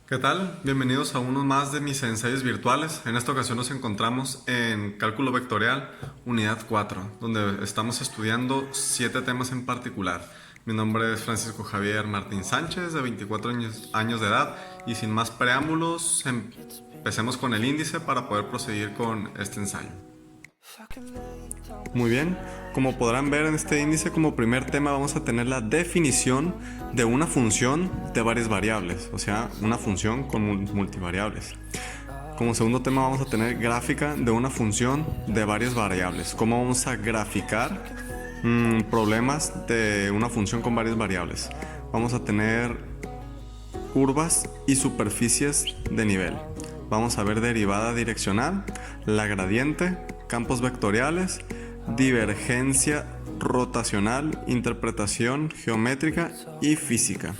¿Qué tal? Bienvenidos a uno más de mis ensayos virtuales. En esta ocasión nos encontramos en Cálculo Vectorial, Unidad 4, donde estamos estudiando 7 temas en particular. Mi nombre es Francisco Javier Martín Sánchez, de 24 años de edad, y sin más preámbulos, empecemos con el índice para poder proseguir con este ensayo. Muy bien, como podrán ver en este índice, como primer tema vamos a tener la definición de una función de varias variables, o sea, una función con multivariables. Como segundo tema vamos a tener gráfica de una función de varias variables. ¿Cómo vamos a graficar problemas de una función con varias variables? Vamos a tener curvas y superficies de nivel. Vamos a ver derivada direccional, la gradiente, campos vectoriales, divergencia rotacional, interpretación geométrica y física.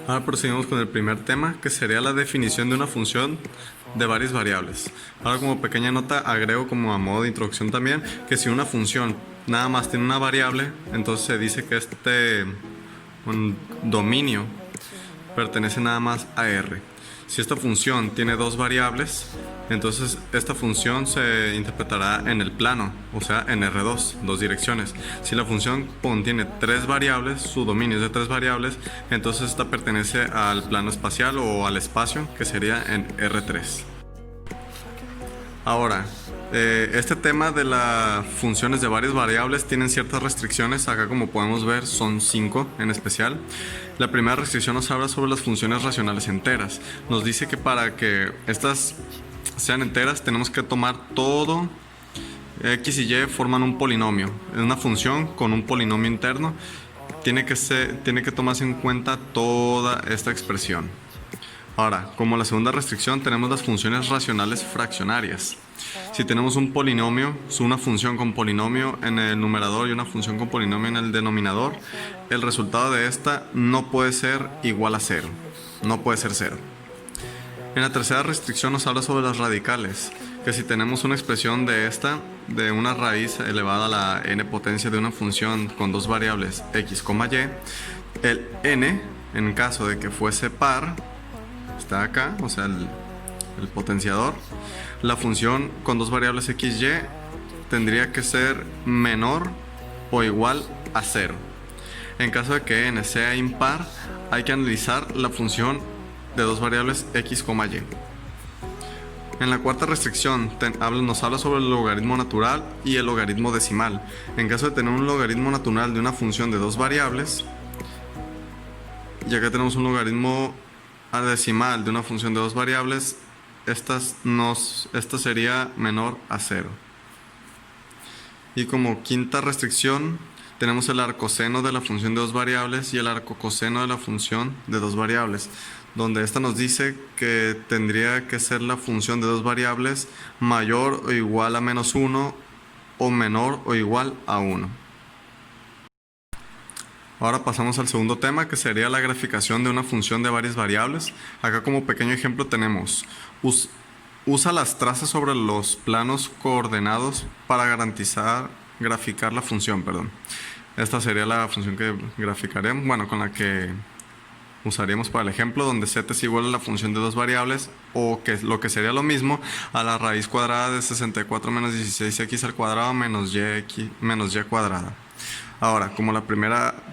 Ahora proseguimos con el primer tema, que sería la definición de una función de varias variables. Ahora, como pequeña nota, agrego como a modo de introducción también que si una función nada más tiene una variable, entonces se dice que un dominio pertenece nada más a R. Si esta función tiene dos variables, entonces esta función se interpretará en el plano, o sea, en R2, dos direcciones. Si la función contiene tres variables, su dominio es de tres variables, entonces esta pertenece al plano espacial o al espacio, que sería en R3. Ahora, este tema de las funciones de varias variables tienen ciertas restricciones. Acá, como podemos ver, son 5 en especial. La primera restricción nos habla sobre las funciones racionales enteras. Nos dice que para que estas sean enteras tenemos que tomar todo. X y Y forman un polinomio. Es una función con un polinomio interno. Tiene que tomarse en cuenta toda esta expresión. Ahora, como la segunda restricción, tenemos las funciones racionales fraccionarias. Si tenemos un polinomio, una función con polinomio en el numerador y una función con polinomio en el denominador, el resultado de esta no puede ser igual a 0. No puede ser 0. En la tercera restricción nos habla sobre las radicales, que si tenemos una expresión de una raíz elevada a la n potencia de una función con dos variables x, y, el n, en caso de que fuese par, está acá, o sea, el potenciador, la función con dos variables x, y tendría que ser menor o igual a 0. En caso de que n sea impar, hay que analizar la función de dos variables x, y. En la cuarta restricción nos habla sobre el logaritmo natural y el logaritmo decimal. En caso de tener un logaritmo natural de una función de dos variables, y acá tenemos un logaritmo decimal de una función de dos variables, esta sería menor a 0. Y como quinta restricción tenemos el arcoseno de la función de dos variables y el arcocoseno de la función de dos variables, donde esta nos dice que tendría que ser la función de dos variables mayor o igual a menos 1 o menor o igual a 1. Ahora pasamos al segundo tema, que sería la graficación de una función de varias variables. Acá, como pequeño ejemplo, tenemos usa las trazas sobre los planos coordenados para graficar la función, Esta sería la función que graficaremos, con la que usaríamos para el ejemplo, donde z es igual a la función de dos variables, o que lo que sería lo mismo a la raíz cuadrada de 64 menos 16x al cuadrado menos y cuadrada. Ahora,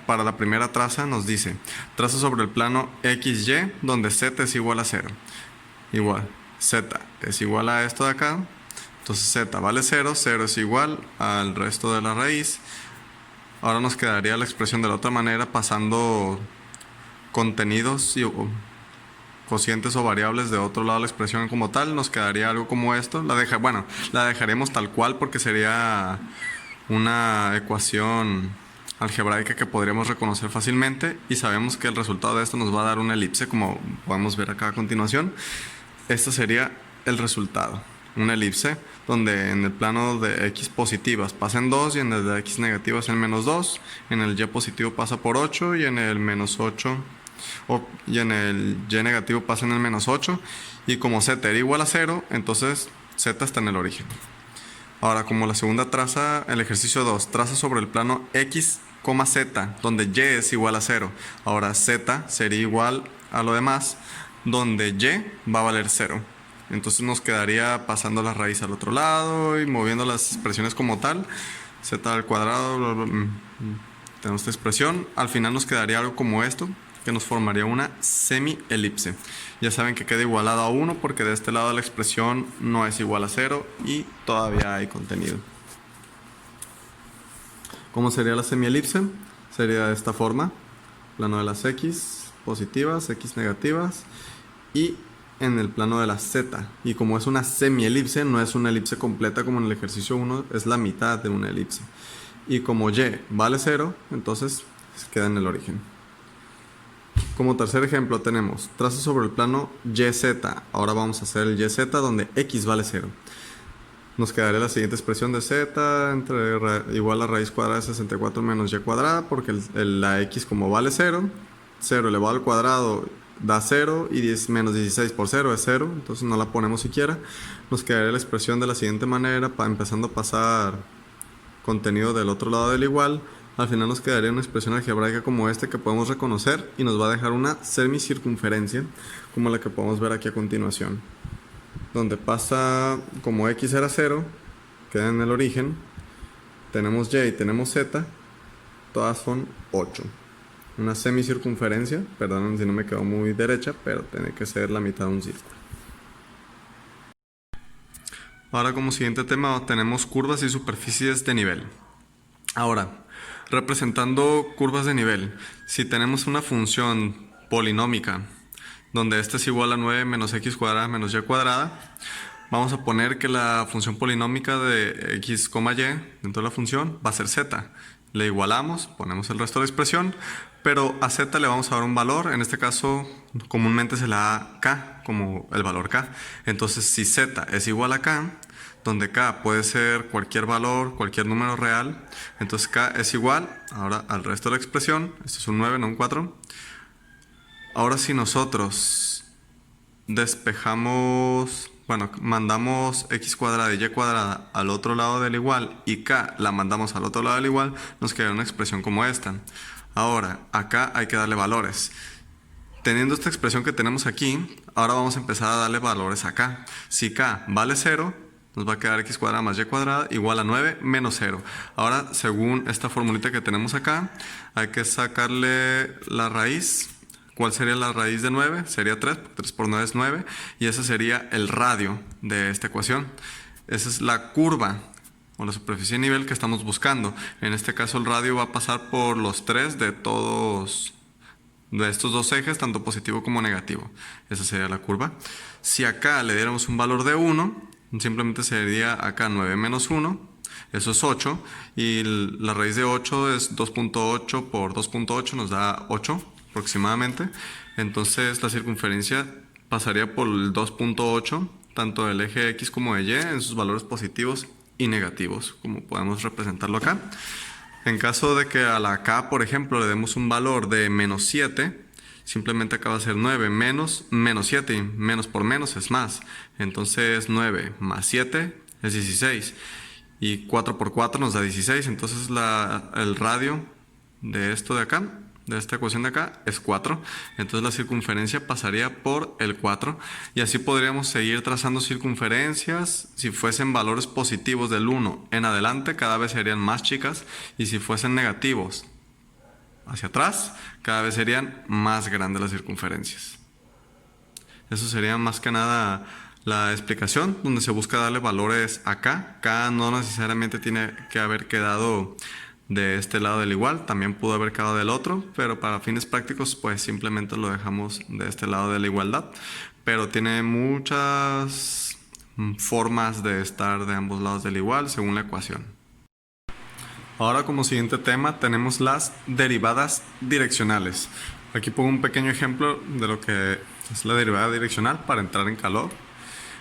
para la primera traza nos dice traza sobre el plano XY, donde z es igual a 0. Igual, z es igual a esto de acá, entonces z vale 0, 0 es igual al resto de la raíz. Ahora nos quedaría la expresión de la otra manera, pasando contenidos y cocientes o variables de otro lado de la expresión como tal. Nos quedaría algo como esto. La dejaremos tal cual porque sería una ecuación algebraica que podríamos reconocer fácilmente, y sabemos que el resultado de esto nos va a dar una elipse, como podemos ver acá a continuación. Este sería el resultado, una elipse donde en el plano de x positivas pasa en 2 y en el de x negativas en menos 2, en el y positivo pasa por 8 y en el menos 8 y en el y negativo pasa en el menos 8, y como z era igual a 0, entonces z está en el origen. Ahora, como la segunda traza, el ejercicio 2, traza sobre el plano x z, donde y es igual a 0. Ahora z sería igual a lo demás, donde y va a valer 0. Entonces nos quedaría pasando la raíz al otro lado y moviendo las expresiones como tal. Z al cuadrado, bla, bla, bla. Tenemos esta expresión. Al final nos quedaría algo como esto, que nos formaría una semi-elipse. Ya saben que queda igualado a 1 porque de este lado la expresión no es igual a 0 y todavía hay contenido. ¿Cómo sería la semi-elipse? Sería de esta forma. Plano de las x positivas, x negativas y en el plano de la z. Y como es una semi-elipse, no es una elipse completa como en el ejercicio 1, es la mitad de una elipse. Y como y vale 0, entonces queda en el origen. Como tercer ejemplo tenemos trazo sobre el plano YZ. Ahora vamos a hacer el YZ donde x vale 0. Nos quedaría la siguiente expresión de z igual a raíz cuadrada de 64 menos y cuadrada, porque la x como vale 0, 0 elevado al cuadrado da 0 y menos 16 por 0 es 0, entonces no la ponemos siquiera. Nos quedaría la expresión de la siguiente manera, empezando a pasar contenido del otro lado del igual. Al final nos quedaría una expresión algebraica como esta que podemos reconocer y nos va a dejar una semicircunferencia como la que podemos ver aquí a continuación, donde pasa como x era 0, queda en el origen, tenemos y y tenemos z, todas son 8. Una semicircunferencia, perdón si no me quedó muy derecha, pero tiene que ser la mitad de un círculo. Ahora como siguiente tema tenemos curvas y superficies de nivel. Ahora, representando curvas de nivel, si tenemos una función polinómica donde esta es igual a 9 menos x cuadrada menos y cuadrada, vamos a poner que la función polinómica de x, y dentro de la función va a ser z. Le igualamos, ponemos el resto de la expresión, pero a z le vamos a dar un valor, en este caso comúnmente se le da k como el valor k. Entonces si z es igual a k, donde k puede ser cualquier valor, cualquier número real, entonces k es igual ahora al resto de la expresión. Esto es un 9, no un 4. Ahora si nosotros despejamos, mandamos x cuadrada y y cuadrada al otro lado del igual y k la mandamos al otro lado del igual, nos queda una expresión como esta. Ahora, acá hay que darle valores. Teniendo esta expresión que tenemos aquí, ahora vamos a empezar a darle valores acá. Si k vale 0, nos va a quedar x cuadrada más y cuadrada igual a 9 menos 0. Ahora, según esta formulita que tenemos acá, hay que sacarle la raíz. ¿Cuál sería la raíz de 9? Sería 3, porque 3 por 9 es 9, y ese sería el radio de esta ecuación. Esa es la curva o la superficie de nivel que estamos buscando. En este caso el radio va a pasar por los 3 de estos dos ejes, tanto positivo como negativo. Esa sería la curva. Si acá le diéramos un valor de 1, simplemente sería acá 9 menos 1, eso es 8, y la raíz de 8 es 2.8 por 2.8, nos da 8 aproximadamente. Entonces la circunferencia pasaría por el 2.8, tanto del eje X como de Y, en sus valores positivos y negativos, como podemos representarlo acá. En caso de que a la K, por ejemplo, le demos un valor de menos 7, simplemente acá va a ser 9 menos 7, y menos por menos es más. Entonces 9 más 7 es 16, y 4 por 4 nos da 16, entonces el radio de esto de acá, de esta ecuación de acá, es 4. Entonces la circunferencia pasaría por el 4. Y así podríamos seguir trazando circunferencias. Si fuesen valores positivos del 1 en adelante, cada vez serían más chicas. Y si fuesen negativos hacia atrás, cada vez serían más grandes las circunferencias. Eso sería más que nada la explicación, donde se busca darle valores acá. K no necesariamente tiene que haber quedado de este lado del igual, también pudo haber quedado del otro, pero para fines prácticos pues simplemente lo dejamos de este lado de la igualdad, pero tiene muchas formas de estar de ambos lados del igual según la ecuación. Ahora como siguiente tema tenemos las derivadas direccionales. Aquí pongo un pequeño ejemplo de lo que es la derivada direccional para entrar en calor.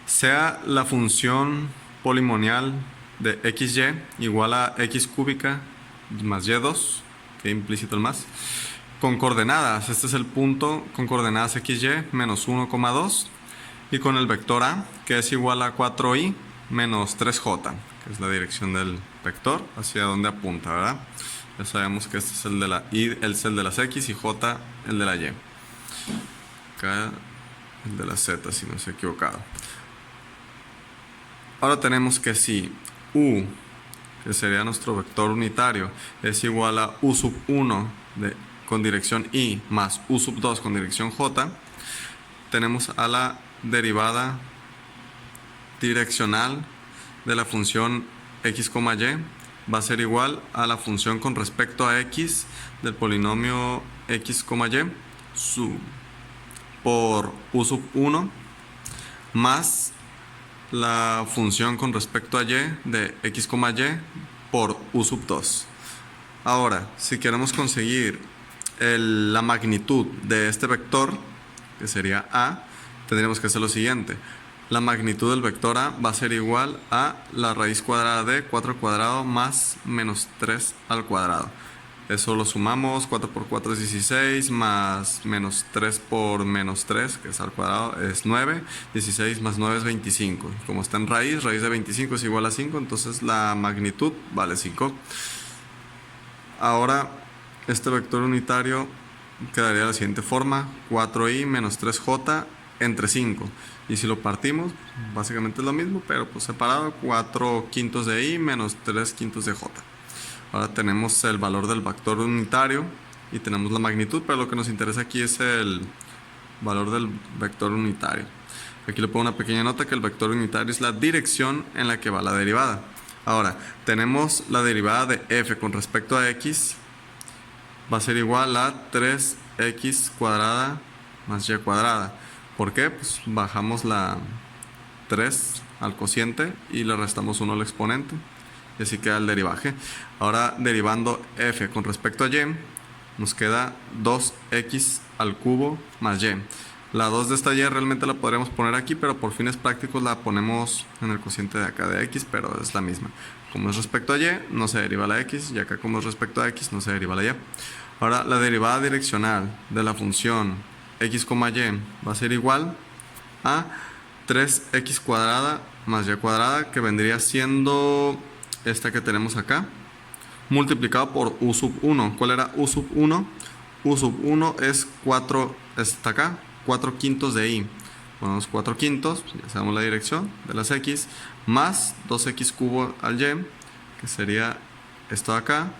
Sea la función polinomial de xy igual a x cúbica más y2, que implícito el más, con coordenadas. Este es el punto con coordenadas xy menos 1,2 y con el vector a, que es igual a 4i menos 3j, que es la dirección del vector hacia donde apunta, ¿verdad? Ya sabemos que este es el de la y, es el de las X, y J el de la Y. Acá el de la Z, si no estoy equivocado. Ahora tenemos que si U, que sería nuestro vector unitario, es igual a U sub 1 con dirección Y más U sub 2 con dirección J, tenemos a la derivada direccional de la función x, y va a ser igual a la función con respecto a x del polinomio x, y por u sub 1 más la función con respecto a y de x, y por u sub 2. Ahora, si queremos conseguir la magnitud de este vector, que sería a, tendríamos que hacer lo siguiente. La magnitud del vector a va a ser igual a la raíz cuadrada de 4 al cuadrado más menos 3 al cuadrado. Eso lo sumamos, 4 por 4 es 16, más menos 3 por menos 3, que es al cuadrado, es 9. 16 más 9 es 25. Como está en raíz de 25 es igual a 5, entonces la magnitud vale 5. Ahora, este vector unitario quedaría de la siguiente forma: 4i menos 3j entre 5. Y si lo partimos, básicamente es lo mismo, pero pues separado, 4 quintos de i menos 3 quintos de j. Ahora tenemos el valor del vector unitario y tenemos la magnitud, pero lo que nos interesa aquí es el valor del vector unitario. Aquí le pongo una pequeña nota que el vector unitario es la dirección en la que va la derivada. Ahora, tenemos la derivada de f con respecto a x, va a ser igual a 3x cuadrada más y cuadrada. ¿Por qué? Pues bajamos la 3 al cociente y le restamos 1 al exponente. Y así queda el derivaje. Ahora, derivando f con respecto a y, nos queda 2x al cubo más y. La 2 de esta y realmente la podríamos poner aquí, pero por fines prácticos la ponemos en el cociente de acá de x, pero es la misma. Como es respecto a y, no se deriva la x, y acá como es respecto a x, no se deriva la y. Ahora, la derivada direccional de la función x, y va a ser igual a 3x cuadrada más y cuadrada, que vendría siendo esta que tenemos acá, multiplicado por u sub 1. ¿Cuál era u sub 1? U sub 1 es 4, está acá, 4 quintos de i. Ponemos 4 quintos, ya sabemos la dirección de las x, más 2x cubo al y, que sería esto de acá,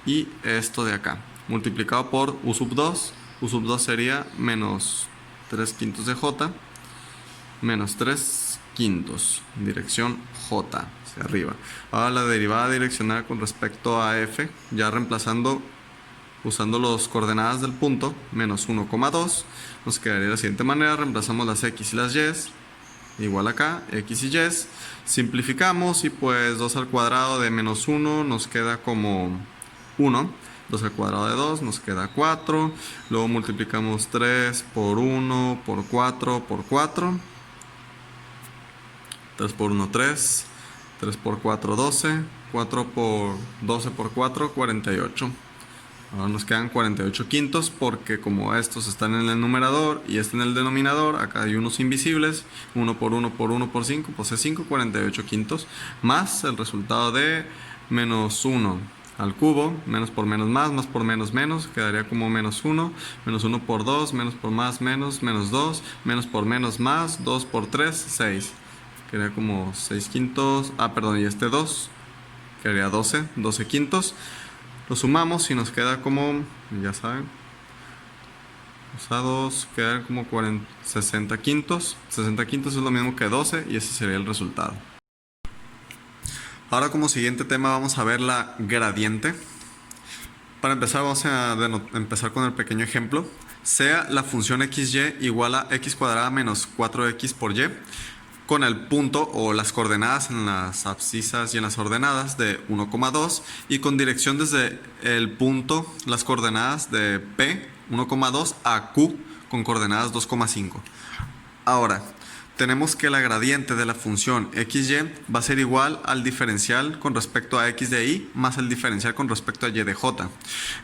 y esto de acá, multiplicado por u sub 2. U sub 2 sería menos 3 quintos de j, menos 3 quintos, dirección j, hacia arriba. Ahora la derivada direccional con respecto a f, ya reemplazando, usando las coordenadas del punto, menos 1,2, nos quedaría de la siguiente manera: reemplazamos las x y las y, igual acá, x y y, simplificamos y pues 2 al cuadrado de menos 1 nos queda como 1. 2 al cuadrado de 2 nos queda 4. Luego multiplicamos 3 por 1 por 4 por 4. 3 por 1, 3. 3 por 4, 12. 4 por 12 por 4, 48. Ahora nos quedan 48 quintos, porque como estos están en el numerador y este en el denominador, acá hay unos invisibles. 1 por 1 por 1 por 5, pues es 5, 48 quintos. Más el resultado de menos 1 al cubo, menos por menos más por menos menos, quedaría como menos 1 por 2, menos por más menos, menos 2, menos por menos más, 2 por 3, 6. Quedaría como 6 quintos, y este 2, quedaría 12 quintos. Lo sumamos y nos queda como, ya saben, usados, quedan como 60 quintos. 60 quintos es lo mismo que 12 y ese sería el resultado. Ahora, como siguiente tema, vamos a ver la gradiente. Para empezar, vamos a empezar con el pequeño ejemplo. Sea la función xy igual a x cuadrada menos 4x por y, con el punto o las coordenadas en las abscisas y en las ordenadas de 1,2, y con dirección desde el punto, las coordenadas de P, 1,2, a Q, con coordenadas 2,5. Ahora, tenemos que la gradiente de la función xy va a ser igual al diferencial con respecto a x de y más el diferencial con respecto a y de j.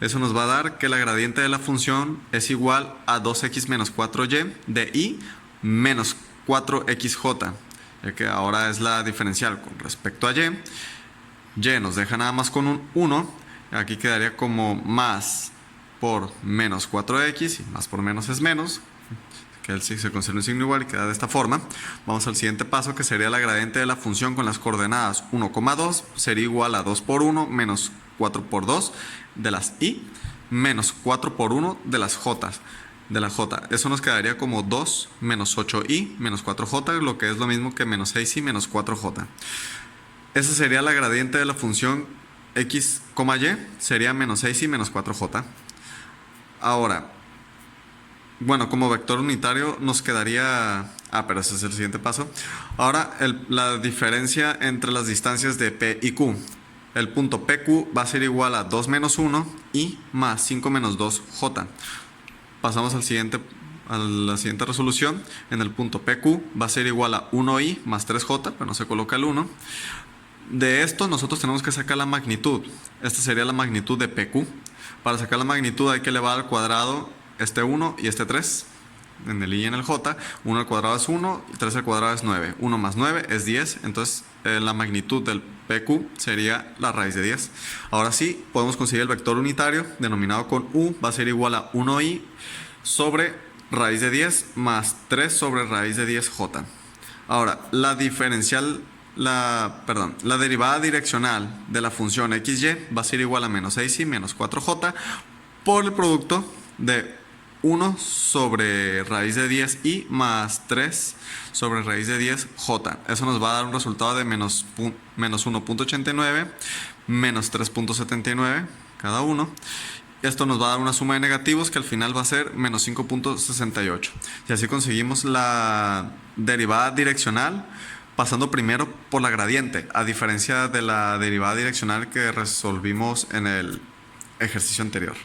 Eso nos va a dar que la gradiente de la función es igual a 2x menos 4y de y menos 4xj, ya que ahora es la diferencial con respecto a y. Y nos deja nada más con un 1, Aquí quedaría como más por menos 4x, y más por menos es menos, que se conserva un signo igual y queda de esta forma. Vamos al siguiente paso, que sería la gradiente de la función con las coordenadas 1,2, sería igual a 2 por 1 menos 4 por 2 de las y, menos 4 por 1 de las j. Eso nos quedaría como 2 menos 8i menos 4j, lo que es lo mismo que menos 6i menos 4j. Esa sería la gradiente de la función x, y, sería menos 6i menos 4j. Ahora, bueno, como vector unitario nos quedaría... pero ese es el siguiente paso. Ahora, la diferencia entre las distancias de P y Q. El punto PQ va a ser igual a 2 menos 1 y más 5 menos 2J. Pasamos a la siguiente resolución. En el punto PQ va a ser igual a 1i más 3J, pero no se coloca el 1. De esto nosotros tenemos que sacar la magnitud. Esta sería la magnitud de PQ. Para sacar la magnitud hay que elevar al cuadrado este 1 y este 3. En el i y en el j. 1 al cuadrado es 1 y 3 al cuadrado es 9. 1 más 9 es 10. Entonces la magnitud del PQ sería la raíz de 10. Ahora sí, podemos conseguir el vector unitario denominado con u. Va a ser igual a 1i sobre raíz de 10 más 3 sobre raíz de 10j. Ahora, la derivada direccional de la función xy va a ser igual a menos 6i menos 4j por el producto de 1 sobre raíz de 10i más 3 sobre raíz de 10j. Eso nos va a dar un resultado de menos 1.89, menos 3.79 cada uno. Esto nos va a dar una suma de negativos que al final va a ser menos 5.68. Y así conseguimos la derivada direccional pasando primero por la gradiente, a diferencia de la derivada direccional que resolvimos en el ejercicio anterior.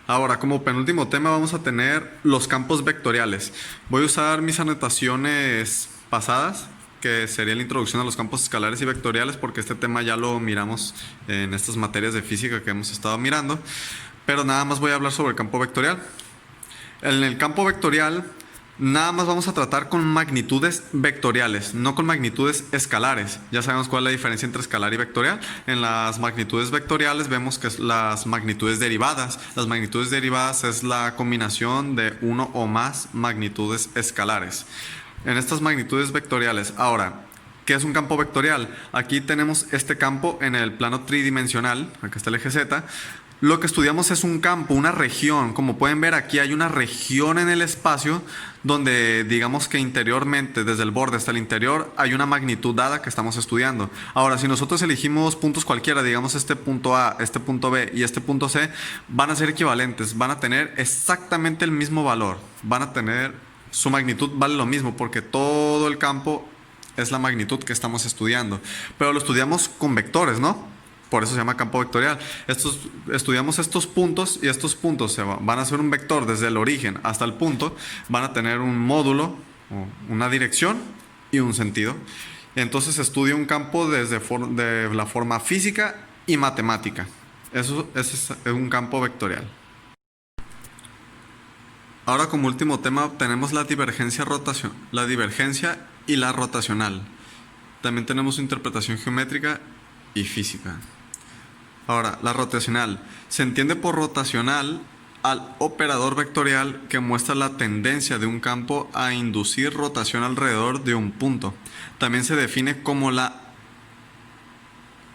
Ahora, como penúltimo tema vamos a tener los campos vectoriales. Voy a usar mis anotaciones pasadas, que sería la introducción a los campos escalares y vectoriales, porque este tema ya lo miramos en estas materias de física que hemos estado mirando. Pero nada más voy a hablar sobre el campo vectorial. En el campo vectorial nada más vamos a tratar con magnitudes vectoriales, no con magnitudes escalares. Ya sabemos cuál es la diferencia entre escalar y vectorial. En las magnitudes vectoriales vemos que es las magnitudes derivadas. Las magnitudes derivadas es la combinación de uno o más magnitudes escalares. En estas magnitudes vectoriales, ahora, ¿qué es un campo vectorial? Aquí tenemos este campo en el plano tridimensional, acá está el eje Z. Lo que estudiamos es un campo, una región. Como pueden ver, aquí hay una región en el espacio donde digamos que interiormente, desde el borde hasta el interior, hay una magnitud dada que estamos estudiando. Ahora, si nosotros elegimos puntos cualquiera, digamos este punto A, este punto B y este punto C, van a ser equivalentes, van a tener exactamente el mismo valor. Van a tener, su magnitud vale lo mismo porque todo el campo es la magnitud que estamos estudiando. Pero lo estudiamos con vectores, ¿no? Por eso se llama campo vectorial. Estudiamos estos puntos y estos puntos van a ser un vector desde el origen hasta el punto. Van a tener un módulo, una dirección y un sentido. Entonces se estudia un campo desde de la forma física y matemática. Eso es un campo vectorial. Ahora, como último tema tenemos la divergencia y la rotacional. También tenemos interpretación geométrica y física. Ahora, la rotacional. Se entiende por rotacional al operador vectorial que muestra la tendencia de un campo a inducir rotación alrededor de un punto. También se define como la...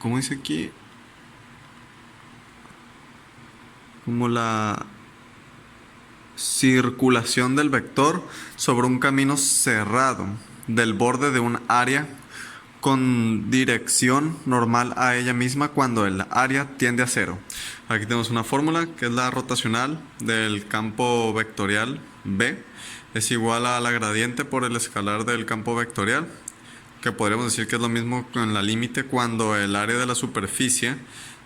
¿Cómo dice aquí? Como la circulación del vector sobre un camino cerrado del borde de un área con dirección normal a ella misma cuando el área tiende a cero. Aquí tenemos una fórmula que es la rotacional del campo vectorial B. Es igual a la gradiente por el escalar del campo vectorial, que podríamos decir que es lo mismo con la límite cuando el área de la superficie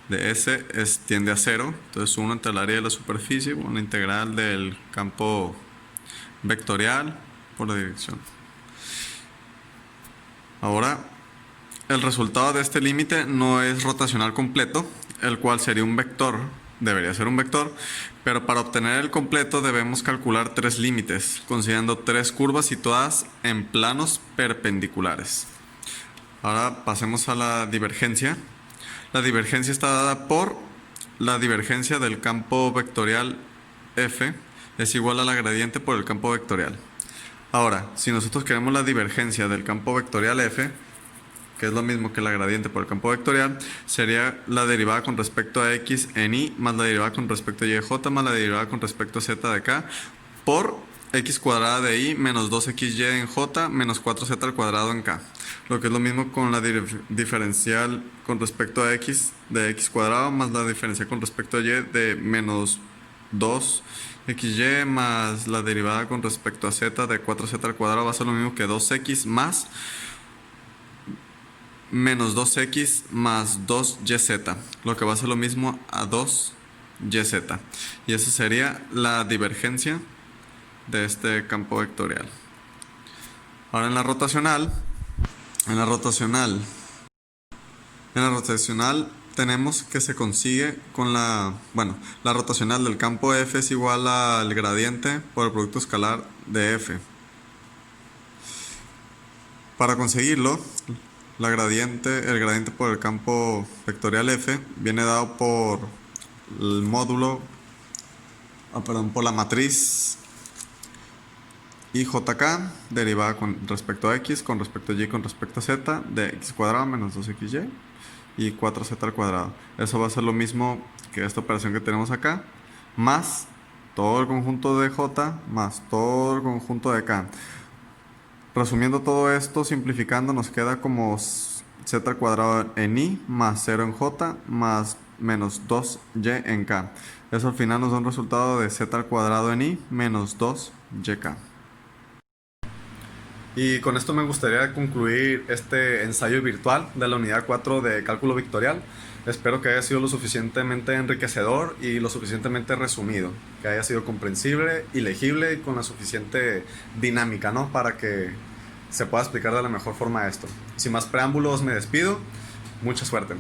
de S tiende a cero. Entonces 1 entre el área de la superficie, una integral del campo vectorial por la dirección. Ahora, el resultado de este límite no es rotacional completo, el cual sería un vector, debería ser un vector, pero para obtener el completo debemos calcular tres límites, considerando tres curvas situadas en planos perpendiculares. Ahora pasemos a la divergencia. La divergencia está dada por la divergencia del campo vectorial F es igual a la gradiente por el campo vectorial. Ahora, si nosotros queremos la divergencia del campo vectorial F, que es lo mismo que la gradiente por el campo vectorial, sería la derivada con respecto a x en y más la derivada con respecto a y de j más la derivada con respecto a z de k por x cuadrada de y menos 2xy en j menos 4z al cuadrado en k. Lo que es lo mismo con la diferencial con respecto a x de x cuadrado más la diferencial con respecto a y de menos 2xy más la derivada con respecto a z de 4z al cuadrado va a ser lo mismo que 2x más menos 2x más 2yz, lo que va a ser lo mismo a 2yz. Y esa sería la divergencia de este campo vectorial. Ahora en la rotacional tenemos que se consigue con la rotacional del campo F es igual al gradiente por el producto escalar de F. Para conseguirlo, el gradiente por el campo vectorial F viene dado por el módulo, por la matriz IJK derivada con respecto a x, con respecto a y, con respecto a z de x cuadrado menos 2xy y 4z al cuadrado. Eso va a ser lo mismo que esta operación que tenemos acá, más todo el conjunto de j más todo el conjunto de k. Resumiendo todo esto, simplificando, nos queda como z al cuadrado en i más 0 en j más menos 2y en k. Eso al final nos da un resultado de z al cuadrado en i menos 2yk. Y con esto me gustaría concluir este ensayo virtual de la unidad 4 de cálculo vectorial. Espero que haya sido lo suficientemente enriquecedor y lo suficientemente resumido, que haya sido comprensible y legible y con la suficiente dinámica, ¿no?, para que se pueda explicar de la mejor forma esto. Sin más preámbulos, me despido. Mucha suerte.